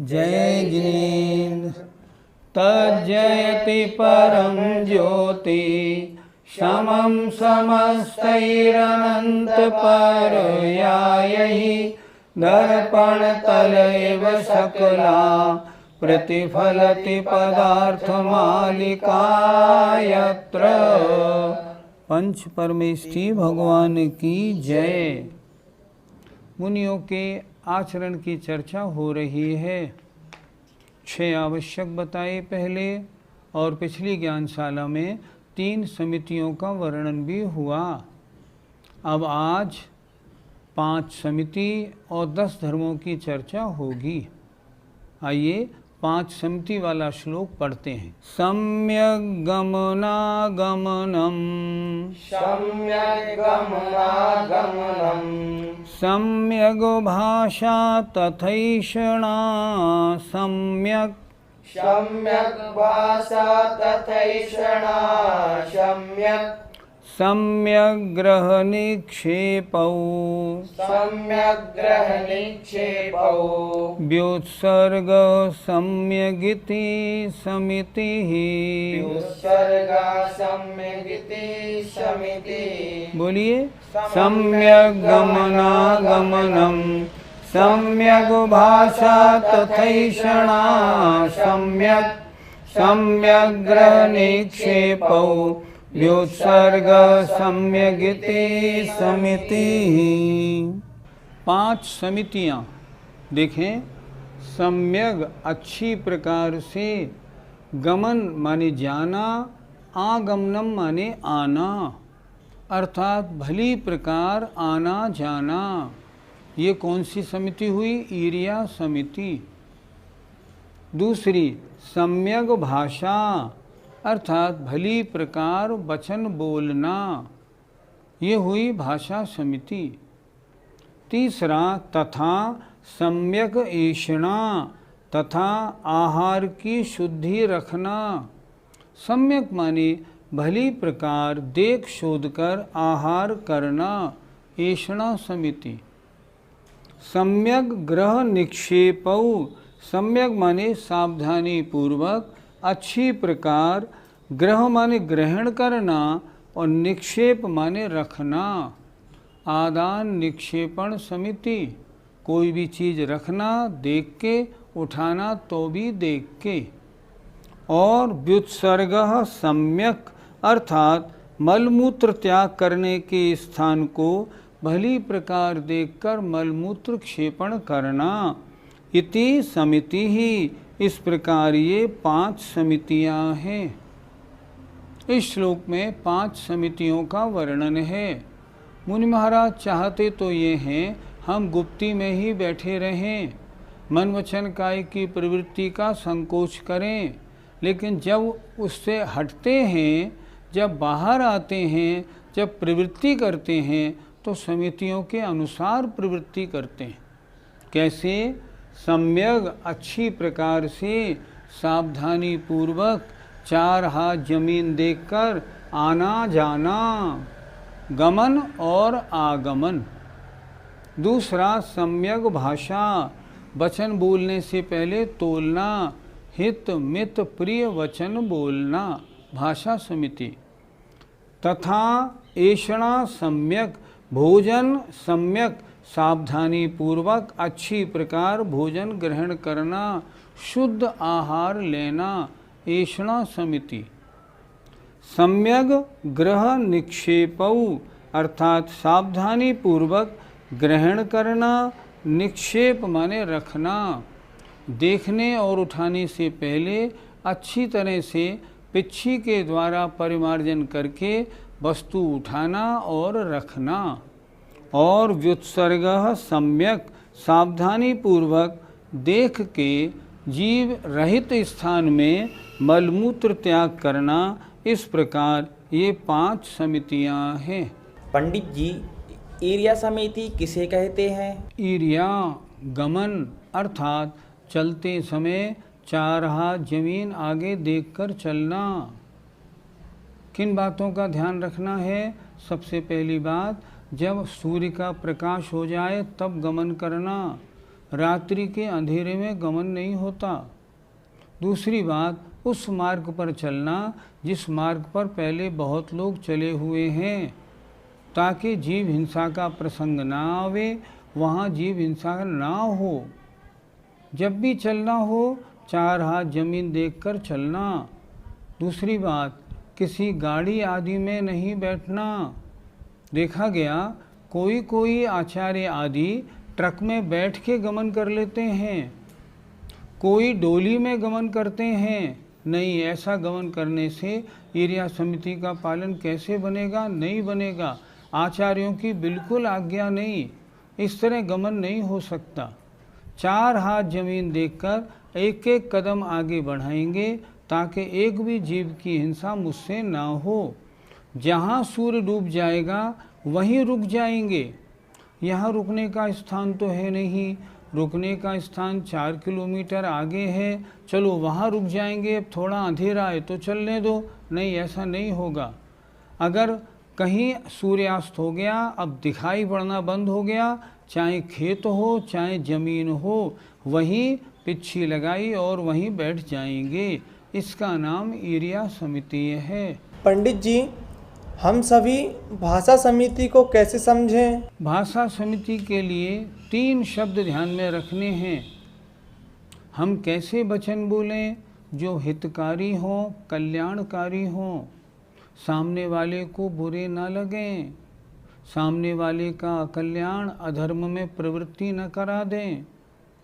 जय जिनेन्द्र तज्जयति परं ज्योति समं समस्तैरनन्तपरयायै दर्पणतल एव सकला प्रतिफलति पदार्थमालिकायत्र। पंच परमेष्ठी भगवान की जय। मुनियों के आचरण की चर्चा हो रही है। 6 आवश्यक बताए पहले, और पिछली ज्ञानशाला में 3 समितियों का वर्णन भी हुआ। अब आज 5 समिति और 10 धर्मों की चर्चा होगी। आइए 5 समिति वाला श्लोक पढ़ते हैं। सम्यग् गमनागमनम् सम्यग् भाषा तथैषणा सम्यक् सम्यग् निक्षेपौ व्युत्सर्ग सम्यगिति समितिः। बोलिए। सम्यग् गमनागमनम् सम्यग् भाषा तथैषणा सम्यग् निक्षेपौ व्युत्सर्ग सम्यगिति समितिः। 5 समितियाँ देखें। सम्यग अच्छी प्रकार से, गमन माने जाना, आगमनम माने आना, अर्थात भली प्रकार आना जाना। ये कौन सी समिति हुई? ईरिया समिति। दूसरी सम्यग भाषा, अर्थात भली प्रकार वचन बोलना, ये हुई भाषा समिति। तीसरा तथा सम्यक ऐषणा, तथा आहार की शुद्धि रखना। सम्यक माने भली प्रकार देख शोध कर आहार करना, ऐषणा समिति। सम्यक ग्रह निक्षेपौ, सम्यक माने सावधानी पूर्वक, अच्छी प्रकार, ग्रह माने ग्रहण करना और निक्षेप माने रखना। आदान निक्षेपण समिति, कोई भी चीज़ रखना देख के, उठाना तो भी देख के। और व्युत्सर्ग सम्यक, अर्थात मलमूत्र त्याग करने के स्थान को भली प्रकार देखकर मलमूत्र क्षेपण करना। इति समिति ही, इस प्रकार ये 5 समितियां हैं। इस श्लोक में 5 समितियों का वर्णन है। मुनि महाराज चाहते तो ये हैं हम गुप्ती में ही बैठे रहें, मन वचन काय की प्रवृत्ति का संकोच करें, लेकिन जब उससे हटते हैं, जब बाहर आते हैं, जब प्रवृत्ति करते हैं तो समितियों के अनुसार प्रवृत्ति करते हैं। कैसे? सम्यक अच्छी प्रकार से, सावधानी पूर्वक 4 हाथ जमीन देखकर आना जाना, गमन और आगमन। दूसरा सम्यक भाषा, वचन बोलने से पहले तोलना, हित मित प्रिय वचन बोलना, भाषा समिति। तथा ऐषणा सम्यक, भोजन सम्यक, सावधानी पूर्वक अच्छी प्रकार भोजन ग्रहण करना, शुद्ध आहार लेना, ऐषणा समिति। सम्यक ग्रह निक्षेपौ, अर्थात सावधानी पूर्वक ग्रहण करना, निक्षेप माने रखना, देखने और उठाने से पहले अच्छी तरह से पिच्छी के द्वारा परिमार्जन करके वस्तु उठाना और रखना। और व्युत्सर्गः सम्यक सावधानी पूर्वक देख के जीव रहित स्थान में मलमूत्र त्याग करना। इस प्रकार ये 5 समितियां हैं। पंडित जी, ईर्या समिति किसे कहते हैं? ईर्या गमन अर्थात चलते समय 4 हाथ जमीन आगे देखकर चलना। किन बातों का ध्यान रखना है? सबसे पहली बात, जब सूर्य का प्रकाश हो जाए तब गमन करना, रात्रि के अंधेरे में गमन नहीं होता। दूसरी बात, उस मार्ग पर चलना जिस मार्ग पर पहले बहुत लोग चले हुए हैं, ताकि जीव हिंसा का प्रसंग ना आवे, वहाँ जीव हिंसा ना हो। जब भी चलना हो 4 हाथ जमीन देखकर चलना। दूसरी बात, किसी गाड़ी आदि में नहीं बैठना। देखा गया कोई आचार्य आदि ट्रक में बैठ के गमन कर लेते हैं, कोई डोली में गमन करते हैं। नहीं, ऐसा गमन करने से ईर्या समिति का पालन कैसे बनेगा? नहीं बनेगा। आचार्यों की बिल्कुल आज्ञा नहीं, इस तरह गमन नहीं हो सकता। 4 हाथ जमीन देखकर एक एक कदम आगे बढ़ाएंगे ताकि एक भी जीव की हिंसा मुझसे ना हो। जहाँ सूर्य डूब जाएगा वहीं रुक जाएंगे। यहाँ रुकने का स्थान तो है नहीं, रुकने का स्थान 4 किलोमीटर आगे है, चलो वहाँ रुक जाएंगे, अब थोड़ा अंधेरा है तो चलने दो। नहीं, ऐसा नहीं होगा। अगर कहीं सूर्यास्त हो गया, अब दिखाई पड़ना बंद हो गया, चाहे खेत हो चाहे ज़मीन हो, वहीं पिच्छी लगाई और वहीं बैठ जाएंगे। इसका नाम ईर्या समिति है। पंडित जी, हम सभी भाषा समिति को कैसे समझें? भाषा समिति के लिए 3 शब्द ध्यान में रखने हैं। हम कैसे वचन बोलें जो हितकारी हों, कल्याणकारी हों, सामने वाले को बुरे ना लगें, सामने वाले का कल्याण अधर्म में प्रवृत्ति न करा दें,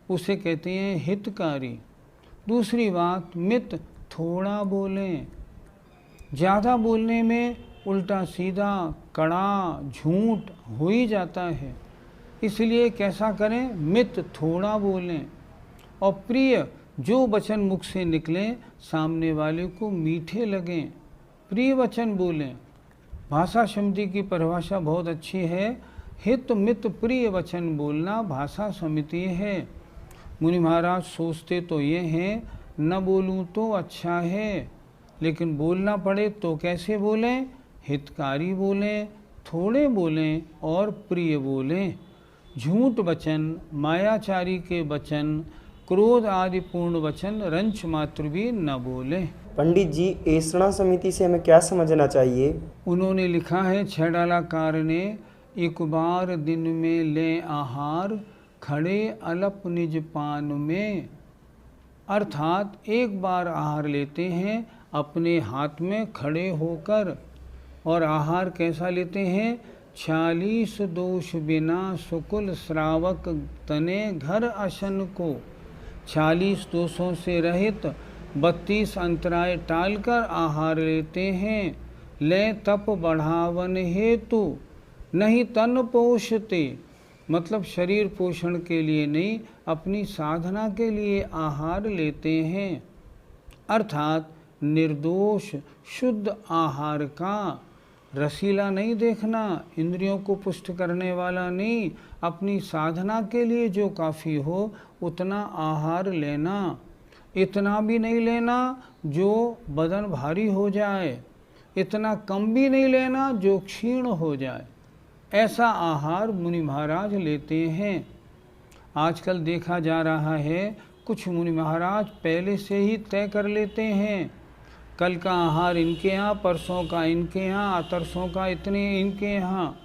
उसे कहते हैं हितकारी। दूसरी बात, मित थोड़ा बोलें। ज़्यादा बोलने में उल्टा सीधा कड़ा झूठ हो ही जाता है, इसलिए कैसा करें? मित थोड़ा बोलें। और प्रिय जो वचन मुख से निकलें सामने वाले को मीठे लगें, प्रिय वचन बोलें। भाषा समिति की परिभाषा बहुत अच्छी है। हित मित प्रिय वचन बोलना भाषा समिति है। मुनि महाराज सोचते तो ये हैं, न बोलूं तो अच्छा है, लेकिन बोलना पड़े तो कैसे बोलें? हितकारी बोलें, थोड़े बोलें और प्रिय बोलें। झूठ वचन, मायाचारी के वचन, क्रोध आदि पूर्ण वचन रंच मात्र भी न बोलें। पंडित जी, ऐषणा समिति से हमें क्या समझना चाहिए? उन्होंने लिखा है, छैडालाकार ने, एक बार दिन में ले आहार, खड़े अलप निज पान में। अर्थात एक बार आहार लेते हैं अपने हाथ में खड़े होकर। और आहार कैसा लेते हैं? 46 दोष बिना सुकुल श्रावक तने घर अशन को। 46 दोषों से रहित 32 अंतराय टालकर आहार लेते हैं। ले तप बढ़ावन हेतु नहीं तन पोषते, मतलब शरीर पोषण के लिए नहीं, अपनी साधना के लिए आहार लेते हैं। अर्थात निर्दोष शुद्ध आहार का, रसीला नहीं देखना, इंद्रियों को पुष्ट करने वाला नहीं, अपनी साधना के लिए जो काफ़ी हो उतना आहार लेना। इतना भी नहीं लेना जो बदन भारी हो जाए, इतना कम भी नहीं लेना जो क्षीण हो जाए। ऐसा आहार मुनि महाराज लेते हैं। आजकल देखा जा रहा है कुछ मुनि महाराज पहले से ही तय कर लेते हैं, कल का आहार इनके यहाँ, परसों का इनके यहाँ, तरसों का इतने इनके यहाँ।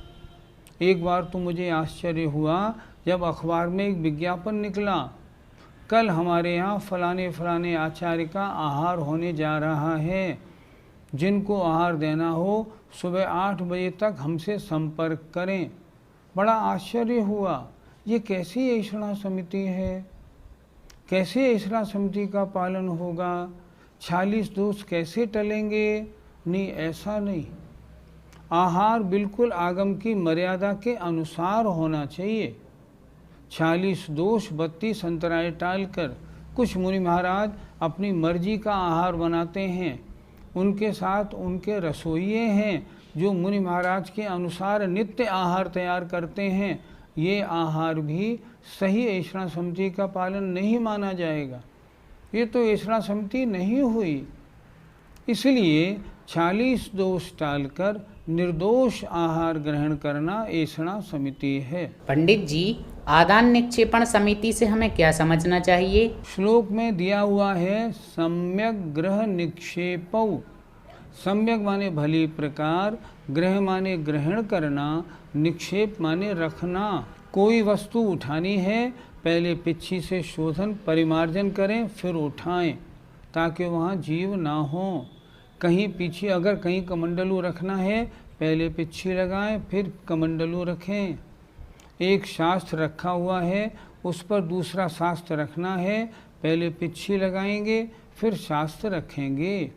एक बार तो मुझे आश्चर्य हुआ जब अखबार में एक विज्ञापन निकला, कल हमारे यहाँ फलाने फलाने आचार्य का आहार होने जा रहा है, जिनको आहार देना हो सुबह 8 बजे तक हमसे संपर्क करें। बड़ा आश्चर्य हुआ, ये कैसी ऐषणा समिति है? कैसे ऐषणा समिति का पालन होगा? 46 दोष कैसे टलेंगे? नहीं, ऐसा नहीं। आहार बिल्कुल आगम की मर्यादा के अनुसार होना चाहिए। 46 दोष 32 अंतराय टालकर कुछ मुनि महाराज अपनी मर्जी का आहार बनाते हैं। उनके साथ उनके रसोइये हैं जो मुनि महाराज के अनुसार नित्य आहार तैयार करते हैं। ये आहार भी सही ऐषणा समिति का पालन नहीं माना जाएगा। ये तो ऐषणा समिति नहीं हुई। इसलिए 40 दोष टालकर निर्दोष आहार ग्रहण करना ऐषणा समिति है। पंडित जी, आदान निक्षेपण समिति से हमें क्या समझना चाहिए? श्लोक में दिया हुआ है सम्यक ग्रह निक्षेपौ। सम्यक माने भली प्रकार, ग्रह माने ग्रहण करना, निक्षेप माने रखना। कोई वस्तु उठानी है, पहले पिच्छी से शोधन परिमार्जन करें फिर उठाएं, ताकि वहाँ जीव ना हो। कहीं पीछे अगर कहीं कमंडलू रखना है, पहले पिच्छी लगाएं फिर कमंडलू रखें। एक शास्त्र रखा हुआ है, उस पर दूसरा शास्त्र रखना है, पहले पिच्छी लगाएंगे फिर शास्त्र रखेंगे।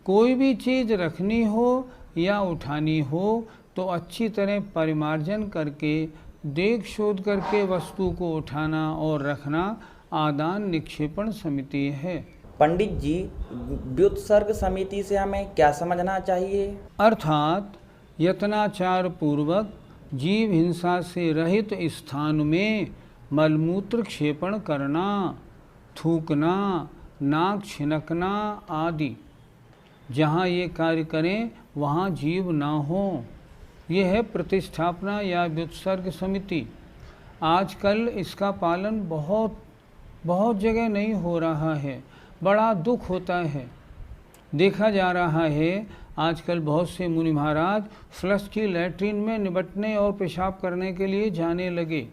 कोई भी चीज़ रखनी हो या उठानी हो तो अच्छी तरह परिमार्जन करके देख शोध करके वस्तु को उठाना और रखना आदान निक्षेपण समिति है। पंडित जी, व्युत्सर्ग समिति से हमें क्या समझना चाहिए? अर्थात यत्नाचार पूर्वक जीव हिंसा से रहित स्थान में मलमूत्र क्षेपण करना, थूकना, नाक छिनकना आदि। जहाँ ये कार्य करें वहाँ जीव ना हो। यह है प्रतिष्ठापना या व्युत्सर्ग समिति। आजकल इसका पालन बहुत जगह नहीं हो रहा है। बड़ा दुख होता है। देखा जा रहा है आजकल बहुत से मुनि महाराज फ्लश की लैट्रिन में निबटने और पेशाब करने के लिए जाने लगे।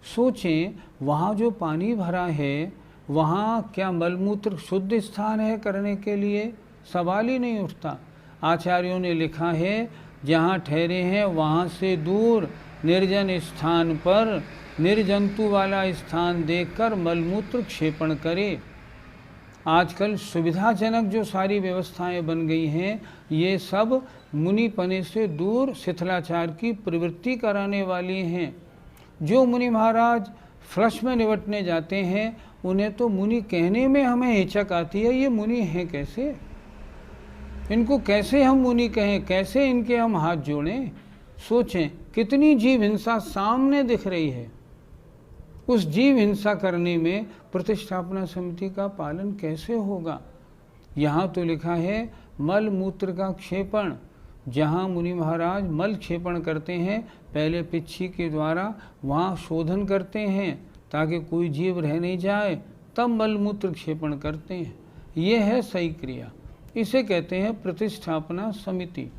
सोचें, वहाँ जो पानी भरा है वहाँ क्या मलमूत्र शुद्ध स्थान है करने के लिए? सवाल ही नहीं उठता। आचार्यों ने लिखा है जहाँ ठहरे हैं वहाँ से दूर निर्जन स्थान पर निर्जंतु वाला स्थान देखकर मलमूत्र क्षेपण करे। आजकल सुविधाजनक जो सारी व्यवस्थाएं बन गई हैं, ये सब मुनिपने से दूर शिथिलाचार की प्रवृत्ति कराने वाली हैं। जो मुनि महाराज फ्लश में निबटने जाते हैं उन्हें तो मुनि कहने में हमें हिचक आती है। ये मुनि हैं कैसे? इनको कैसे हम मुनि कहें? कैसे इनके हम हाथ जोड़ें? सोचें, कितनी जीव हिंसा सामने दिख रही है। उस जीव हिंसा करने में प्रतिष्ठापना समिति का पालन कैसे होगा? यहाँ तो लिखा है मल मूत्र का क्षेपण। जहाँ मुनि महाराज मल क्षेपण करते हैं, पहले पिच्छी के द्वारा वहाँ शोधन करते हैं ताकि कोई जीव रह नहीं जाए, तब मल मूत्र क्षेपण करते हैं। ये है सही क्रिया। इसे कहते हैं प्रतिष्ठापना समिति।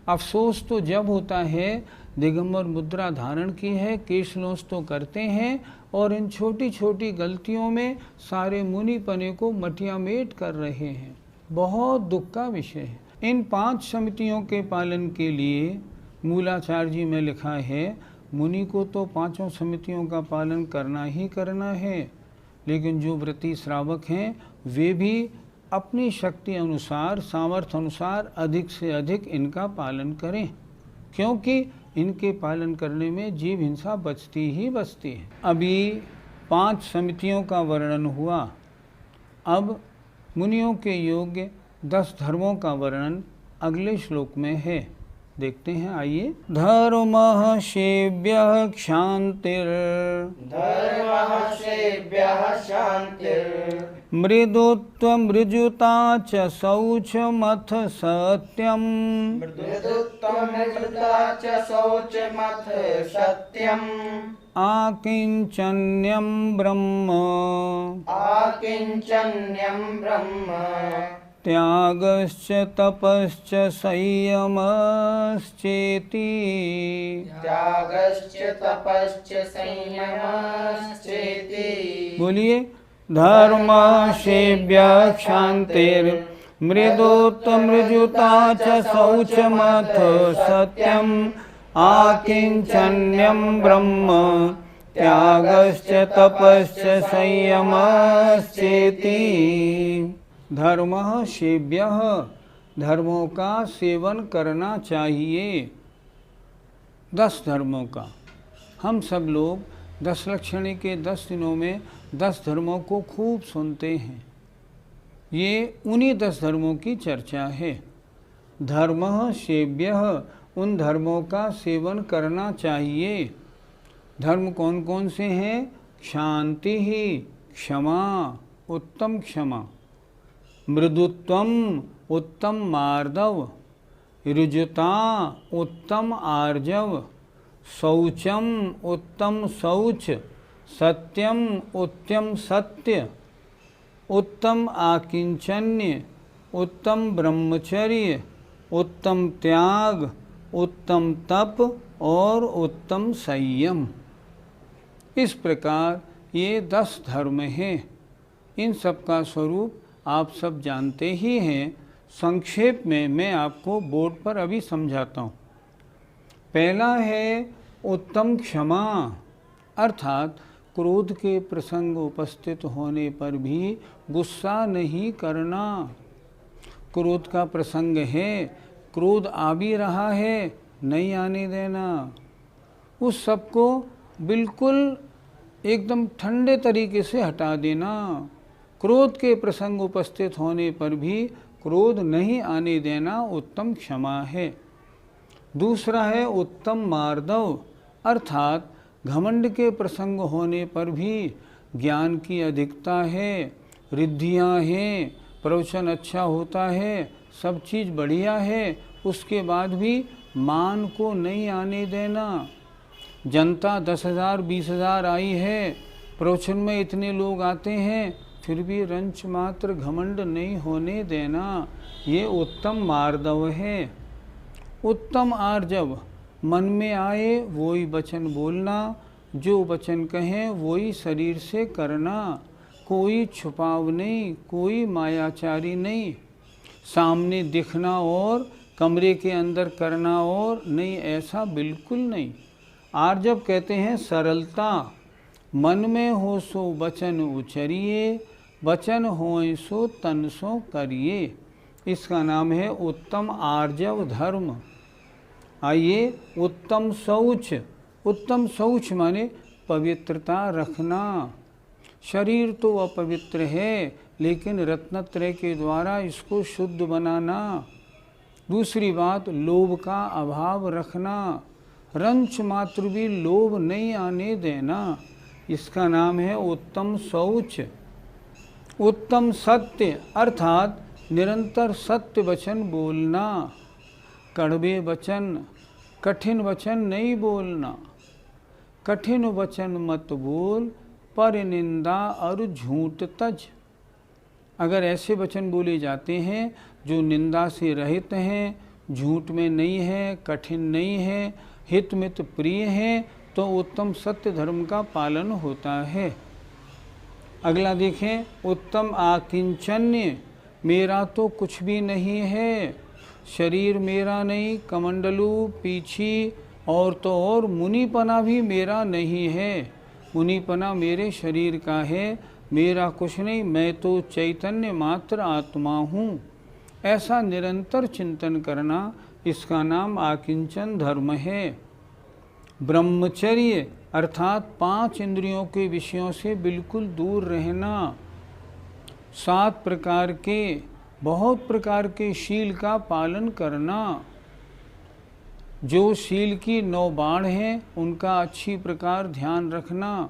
अफसोस तो जब होता है दिगंबर मुद्रा धारण की है, केशलोंस तो करते हैं और इन छोटी छोटी गलतियों में सारे मुनिपने को मटियामेट कर रहे हैं। बहुत दुख का विषय है। इन 5 समितियों के पालन के लिए मूलाचार्य जी में लिखा है मुनि को तो 5 समितियों का पालन करना ही करना है, लेकिन जो व्रती श्रावक हैं वे भी अपनी शक्ति अनुसार सामर्थ्य अनुसार अधिक से अधिक इनका पालन करें, क्योंकि इनके पालन करने में जीव हिंसा बचती ही बचती है। अभी 5 समितियों का वर्णन हुआ। अब मुनियों के योग्य 10 धर्मों का वर्णन अगले श्लोक में है। देखते हैं, आइए। धर्मः सेव्यः क्षान्तिर् मृदुत्वमृजुता च शौचमथ सत्यम् आकिंचन्यं ब्रह्म त्यागश्च तपश्च संयमश्चेति। बोलिए। धर्म सेव्यः क्षान्तिर्मृदुत्वमृजुता च शौचमथ सत्यम् आकिंचन्यं ब्रह्म त्यागश्च तपश्च संयमश्चेति। धर्मः सेव्यः, धर्मों का सेवन करना चाहिए। 10 धर्मों का। हम सब लोग 10 लक्षणी के 10 दिनों में 10 धर्मों को खूब सुनते हैं। ये उन्हीं 10 धर्मों की चर्चा है। धर्मः सेव्यः, उन धर्मों का सेवन करना चाहिए। धर्म कौन कौन से हैं? शांति ही, क्षमा, उत्तम क्षमा, मृदुत्वम, उत्तम मार्दव, ऋजुता, उत्तम आर्जव, शौचम, उत्तम शौच, सत्यम, उत्तम सत्य, उत्तम आकिंचन्य, उत्तम ब्रह्मचर्य, उत्तम त्याग, उत्तम तप और उत्तम संयम। इस प्रकार ये 10 धर्म हैं। इन सब का स्वरूप आप सब जानते ही हैं। संक्षेप में मैं आपको बोर्ड पर अभी समझाता हूँ। पहला है उत्तम क्षमा, अर्थात क्रोध के प्रसंग उपस्थित होने पर भी गुस्सा नहीं करना। क्रोध का प्रसंग है, क्रोध आ भी रहा है, नहीं आने देना। उस सब को बिल्कुल एकदम ठंडे तरीके से हटा देना। क्रोध के प्रसंग उपस्थित होने पर भी क्रोध नहीं आने देना उत्तम क्षमा है। दूसरा है उत्तम मार्दव, अर्थात घमंड के प्रसंग होने पर भी ज्ञान की अधिकता है, रिद्धियाँ हैं, प्रवचन अच्छा होता है, सब चीज़ बढ़िया है, उसके बाद भी मान को नहीं आने देना। जनता 10,000 20,000 आई है, प्रवचन में इतने लोग आते हैं, फिर भी रंच मात्र घमंड नहीं होने देना। ये उत्तम मार्दव है। उत्तम आर्जव, मन में आए वही वचन बोलना, जो वचन कहें वही शरीर से करना, कोई छुपाव नहीं, कोई मायाचारी नहीं, सामने दिखना और कमरे के अंदर करना और नहीं, ऐसा बिल्कुल नहीं। आर्जव कहते हैं सरलता, मन में हो सो वचन उचरिए, वचन होए सो तन सो करिए। इसका नाम है उत्तम आर्जव धर्म। आइए उत्तम शौच। उत्तम शौच माने पवित्रता रखना। शरीर तो अपवित्र है, लेकिन रत्नत्रय के द्वारा इसको शुद्ध बनाना। दूसरी बात, लोभ का अभाव रखना, रंच मात्र भी लोभ नहीं आने देना। इसका नाम है उत्तम शौच। उत्तम सत्य, अर्थात निरंतर सत्य वचन बोलना, कड़वे वचन, कठिन वचन नहीं बोलना। कठिन वचन मत बोल, पर निंदा और झूठ तज। अगर ऐसे वचन बोले जाते हैं जो निंदा से रहित हैं, झूठ में नहीं है, कठिन नहीं है, हित मित प्रिय हैं, तो उत्तम सत्य धर्म का पालन होता है। अगला देखें, उत्तम आकिंचन्य, मेरा तो कुछ भी नहीं है, शरीर मेरा नहीं, कमंडलू पीछी और तो और मुनिपना भी मेरा नहीं है। मुनिपना मेरे शरीर का है, मेरा कुछ नहीं, मैं तो चैतन्य मात्र आत्मा हूँ। ऐसा निरंतर चिंतन करना, इसका नाम आकिंचन धर्म है। ब्रह्मचर्य, अर्थात 5 इंद्रियों के विषयों से बिल्कुल दूर रहना। 7 प्रकार के, बहुत प्रकार के शील का पालन करना। जो शील की 9 बाण हैं, उनका अच्छी प्रकार ध्यान रखना।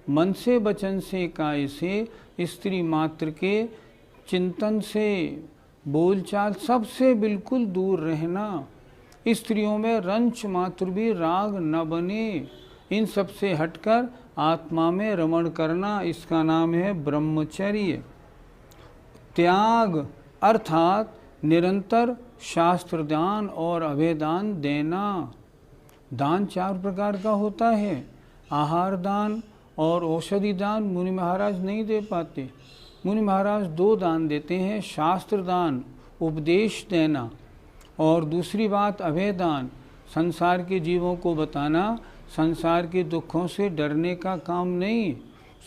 मन से, वचन से, काय से, स्त्री मात्र के चिंतन से, बोलचाल सबसे बिल्कुल दूर रहना। स्त्रियों में रंच मात्र भी राग न बने। इन सब से हटकर आत्मा में रमण करना, इसका नाम है ब्रह्मचर्य। त्याग, अर्थात निरंतर शास्त्र दान और अभेदान देना। दान 4 प्रकार का होता है। आहार दान और औषधि दान मुनि महाराज नहीं दे पाते। मुनि महाराज 2 दान देते हैं, शास्त्र दान, उपदेश देना, और दूसरी बात अभेदान, संसार के जीवों को बताना। संसार के दुखों से डरने का काम नहीं,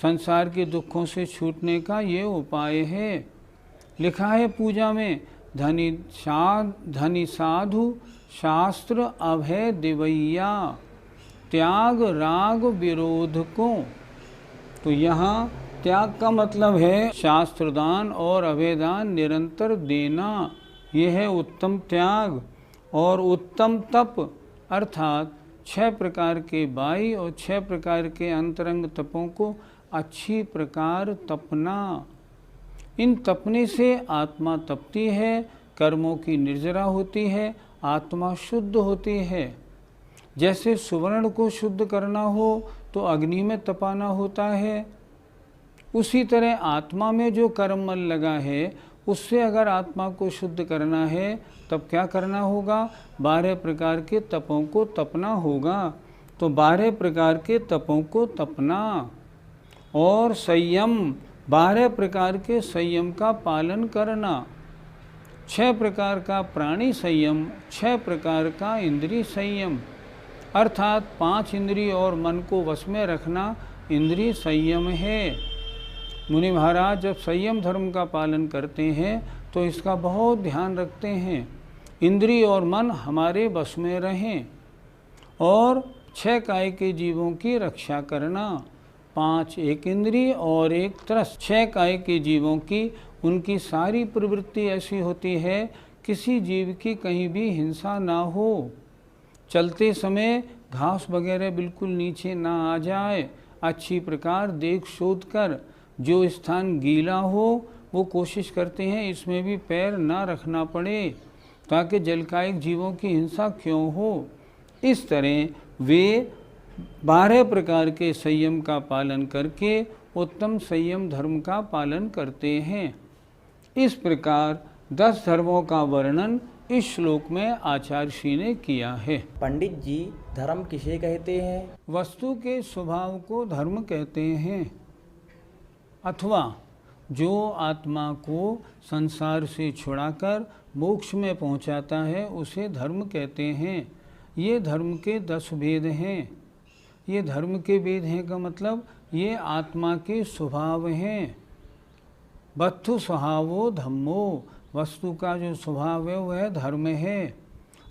संसार के दुखों से छूटने का ये उपाय है। लिखा है पूजा में, धनी साधु शास्त्र अभय दिवैया त्याग राग विरोध को। तो यहाँ त्याग का मतलब है शास्त्रदान और अभयदान निरंतर देना, यह है उत्तम त्याग। और उत्तम तप अर्थात 6 प्रकार के बाह्य और 6 प्रकार के अंतरंग तपों को अच्छी प्रकार तपना। इन तपने से आत्मा तपती है, कर्मों की निर्जरा होती है, आत्मा शुद्ध होती है। जैसे सुवर्ण को शुद्ध करना हो तो अग्नि में तपाना होता है, उसी तरह आत्मा में जो कर्म लगा है उससे अगर आत्मा को शुद्ध करना है तब क्या करना होगा? 12 प्रकार के तपों को तपना होगा। तो 12 प्रकार के तपों को तपना और संयम, 12 प्रकार के संयम का पालन करना। 6 प्रकार का प्राणी संयम, 6 प्रकार का इंद्रिय संयम, अर्थात 5 इंद्रिय और मन को वश में रखना इंद्रिय संयम है। मुनि महाराज जब संयम धर्म का पालन करते हैं तो इसका बहुत ध्यान रखते हैं, इंद्रिय और मन हमारे वश में रहें। और 6 काय के जीवों की रक्षा करना, 5 एक इंद्रिय और 1 तरस। 6 काय के जीवों की उनकी सारी प्रवृत्ति ऐसी होती है किसी जीव की कहीं भी हिंसा ना हो, चलते समय घास वगैरह बिल्कुल नीचे ना आ जाए, अच्छी प्रकार देख शोध कर जो स्थान गीला हो वो कोशिश करते हैं इसमें भी पैर ना रखना पड़े ताकि जलकायिक जीवों की हिंसा क्यों हो। इस तरह वे 12 प्रकार के संयम का पालन करके उत्तम संयम धर्म का पालन करते हैं। इस प्रकार 10 धर्मों का वर्णन इस श्लोक में आचार्य श्री ने किया है। पंडित जी, धर्म किसे कहते हैं? वस्तु के स्वभाव को धर्म कहते हैं, अथवा जो आत्मा को संसार से छुड़ाकर मोक्ष में पहुंचाता है उसे धर्म कहते हैं। ये धर्म के 10 भेद हैं। ये धर्म के भेद हैं का मतलब ये आत्मा के स्वभाव हैं। वस्तु स्वभावो धम्मो, वस्तु का जो स्वभाव है वह धर्म है।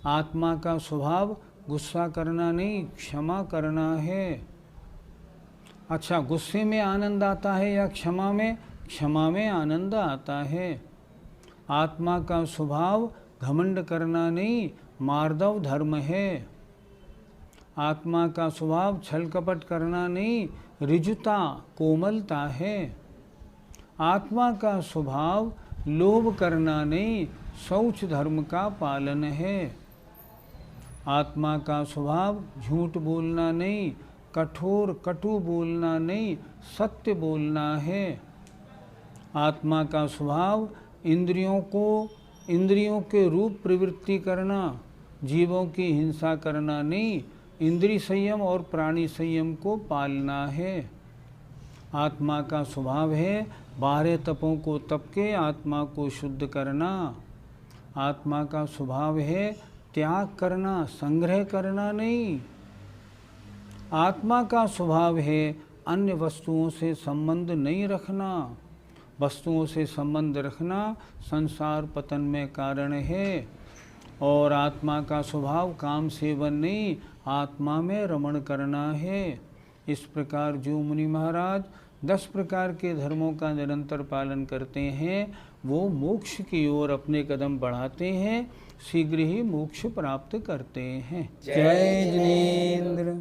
आत्मा का स्वभाव गुस्सा करना नहीं, क्षमा करना है। अच्छा, गुस्से में आनंद आता है या क्षमा में? क्षमा में आनंद आता है। आत्मा का स्वभाव घमंड करना नहीं, मार्दव धर्म है। आत्मा का स्वभाव छल कपट करना नहीं, ऋजुता कोमलता है। आत्मा का स्वभाव लोभ करना नहीं, शौच धर्म का पालन है। आत्मा का स्वभाव झूठ बोलना नहीं, कठोर कटु बोलना नहीं, सत्य बोलना है। आत्मा का स्वभाव इंद्रियों के रूप प्रवृत्ति करना, जीवों की हिंसा करना नहीं, इंद्रिय संयम और प्राणी संयम को पालना है। आत्मा का स्वभाव है 12 तपों को तप के आत्मा को शुद्ध करना। आत्मा का स्वभाव है त्याग करना, संग्रह करना नहीं। आत्मा का स्वभाव है अन्य वस्तुओं से संबंध नहीं रखना। वस्तुओं से संबंध रखना संसार पतन में कारण है। और आत्मा का स्वभाव काम सेवन नहीं, आत्मा में रमण करना है। इस प्रकार जो मुनि महाराज 10 प्रकार के धर्मों का निरंतर पालन करते हैं वो मोक्ष की ओर अपने कदम बढ़ाते हैं, शीघ्र ही मोक्ष प्राप्त करते हैं। जय जिनेंद्र।